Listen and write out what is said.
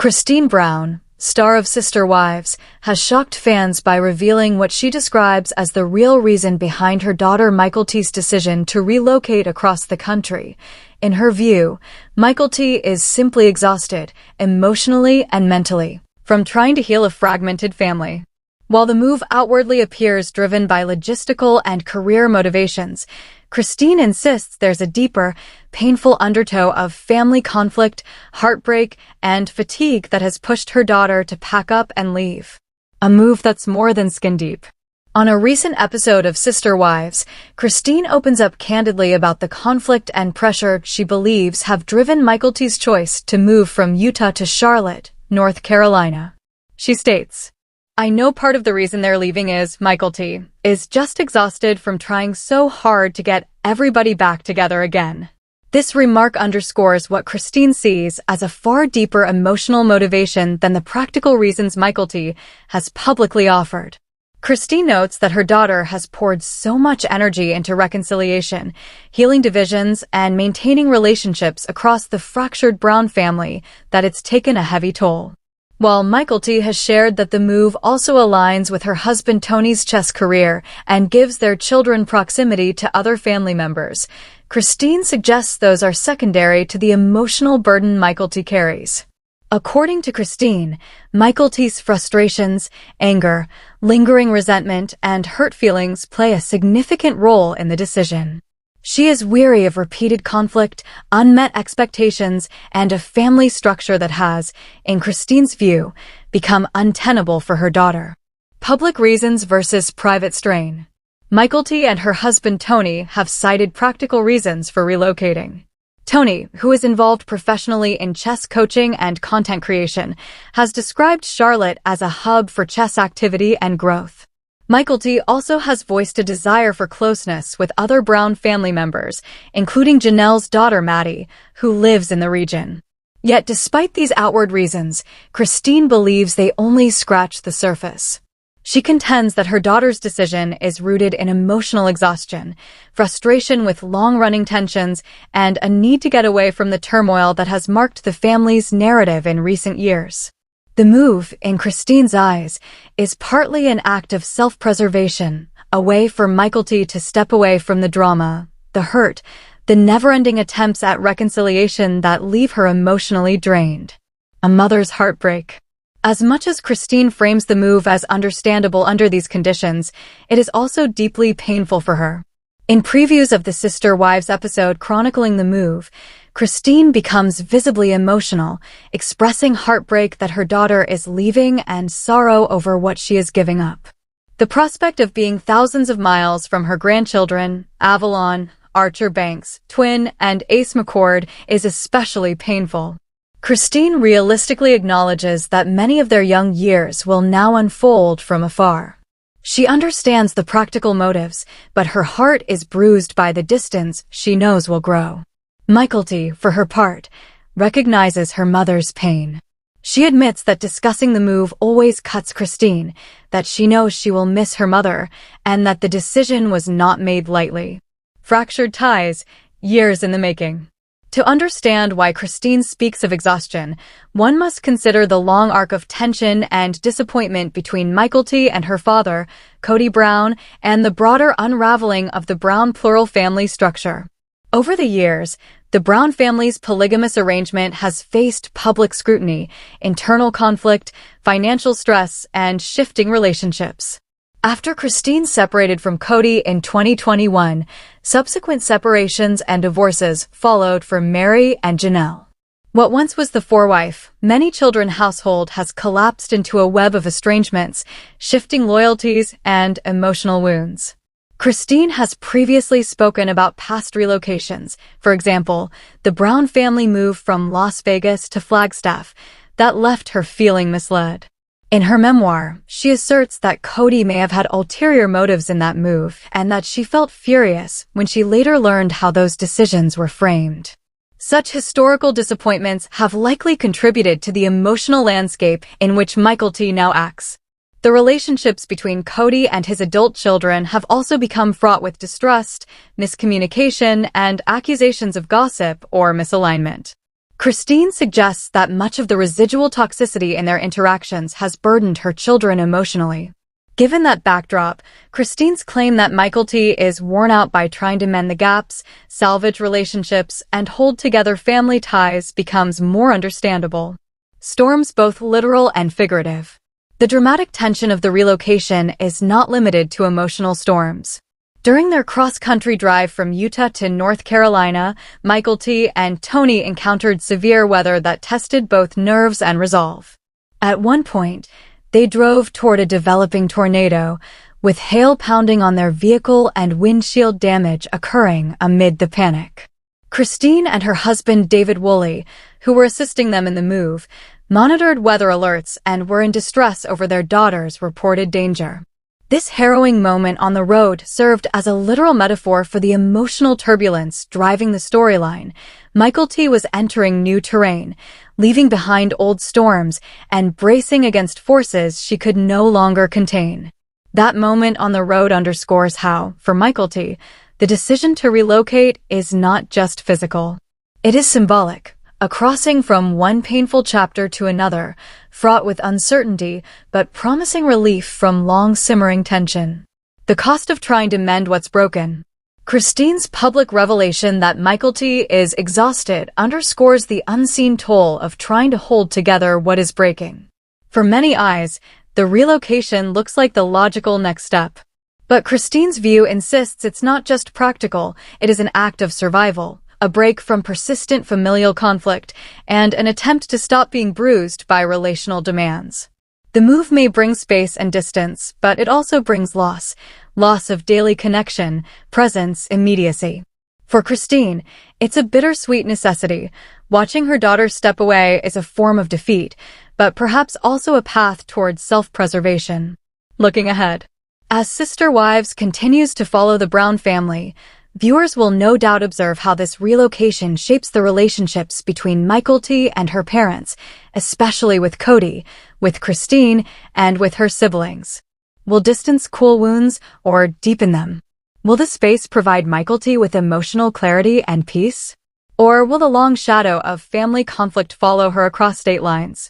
Christine Brown, star of Sister Wives, has shocked fans by revealing what she describes as the real reason behind her daughter Mykelti's decision to relocate across the country. In her view, Mykelti is simply exhausted, emotionally and mentally, from trying to heal a fragmented family. While the move outwardly appears driven by logistical and career motivations, Christine insists there's a deeper, painful undertow of family conflict, heartbreak, and fatigue that has pushed her daughter to pack up and leave. A move that's more than skin deep. On a recent episode of Sister Wives, Christine opens up candidly about the conflict and pressure she believes have driven Mykelti's choice to move from Utah to Charlotte, North Carolina. She states, "I know part of the reason they're leaving is Mykelti is just exhausted from trying so hard to get everybody back together again." This remark underscores what Christine sees as a far deeper emotional motivation than the practical reasons Mykelti has publicly offered. Christine notes that her daughter has poured so much energy into reconciliation, healing divisions, and maintaining relationships across the fractured Brown family that it's taken a heavy toll. While Mykelti has shared that the move also aligns with her husband Tony's chess career and gives their children proximity to other family members, Christine suggests those are secondary to the emotional burden Mykelti carries. According to Christine, Mykelti's frustrations, anger, lingering resentment, and hurt feelings play a significant role in the decision. She is weary of repeated conflict, unmet expectations, and a family structure that has, in Christine's view, become untenable for her daughter. Public reasons versus private strain. Mykelti and her husband Tony have cited practical reasons for relocating. Tony, who is involved professionally in chess coaching and content creation, has described Charlotte as a hub for chess activity and growth. Mykelti also has voiced a desire for closeness with other Brown family members, including Janelle's daughter Maddie, who lives in the region. Yet despite these outward reasons, Christine believes they only scratch the surface. She contends that her daughter's decision is rooted in emotional exhaustion, frustration with long-running tensions, and a need to get away from the turmoil that has marked the family's narrative in recent years. The move, in Christine's eyes, is partly an act of self-preservation, a way for Mykelti to step away from the drama, the hurt, the never-ending attempts at reconciliation that leave her emotionally drained. A mother's heartbreak. As much as Christine frames the move as understandable under these conditions, it is also deeply painful for her. In previews of the Sister Wives episode chronicling the move, Christine becomes visibly emotional, expressing heartbreak that her daughter is leaving and sorrow over what she is giving up. The prospect of being thousands of miles from her grandchildren, Avalon, Archer Banks, Twin, and Ace McCord, is especially painful. Christine realistically acknowledges that many of their young years will now unfold from afar. She understands the practical motives, but her heart is bruised by the distance she knows will grow. Mykelti, for her part, recognizes her mother's pain. She admits that discussing the move always cuts Christine, that she knows she will miss her mother, and that the decision was not made lightly. Fractured ties, years in the making. To understand why Christine speaks of exhaustion, one must consider the long arc of tension and disappointment between Mykelti and her father, Cody Brown, and the broader unraveling of the Brown plural family structure. Over the years, the Brown family's polygamous arrangement has faced public scrutiny, internal conflict, financial stress, and shifting relationships. After Christine separated from Cody in 2021, subsequent separations and divorces followed for Mary and Janelle. What once was the four-wife, many-children household has collapsed into a web of estrangements, shifting loyalties, and emotional wounds. Christine has previously spoken about past relocations, for example, the Brown family move from Las Vegas to Flagstaff, that left her feeling misled. In her memoir, she asserts that Cody may have had ulterior motives in that move and that she felt furious when she later learned how those decisions were framed. Such historical disappointments have likely contributed to the emotional landscape in which Mykelti now acts. The relationships between Cody and his adult children have also become fraught with distrust, miscommunication, and accusations of gossip or misalignment. Christine suggests that much of the residual toxicity in their interactions has burdened her children emotionally. Given that backdrop, Christine's claim that Mykelti is worn out by trying to mend the gaps, salvage relationships, and hold together family ties becomes more understandable. Storms both literal and figurative. The dramatic tension of the relocation is not limited to emotional storms. During their cross-country drive from Utah to North Carolina, Mykelti and Tony encountered severe weather that tested both nerves and resolve. At one point, they drove toward a developing tornado, with hail pounding on their vehicle and windshield damage occurring amid the panic. Christine and her husband David Woolley, who were assisting them in the move, monitored weather alerts and were in distress over their daughter's reported danger. This harrowing moment on the road served as a literal metaphor for the emotional turbulence driving the storyline. Mykelti was entering new terrain, leaving behind old storms and bracing against forces she could no longer contain. That moment on the road underscores how, for Mykelti, the decision to relocate is not just physical. It is symbolic, a crossing from one painful chapter to another, fraught with uncertainty but promising relief from long-simmering tension. The cost of trying to mend what's broken. Christine's public revelation that Mykelti is exhausted underscores the unseen toll of trying to hold together what is breaking. For many eyes, the relocation looks like the logical next step. But Christine's view insists it's not just practical, it is an act of survival, a break from persistent familial conflict, and an attempt to stop being bruised by relational demands. The move may bring space and distance, but it also brings loss of daily connection, presence, immediacy. For Christine, it's a bittersweet necessity. Watching her daughter step away is a form of defeat, but perhaps also a path towards self-preservation. Looking ahead. As Sister Wives continues to follow the Brown family, viewers will no doubt observe how this relocation shapes the relationships between Mykelti and her parents, especially with Cody, with Christine, and with her siblings. Will distance cool wounds or deepen them? Will the space provide Mykelti with emotional clarity and peace? Or will the long shadow of family conflict follow her across state lines?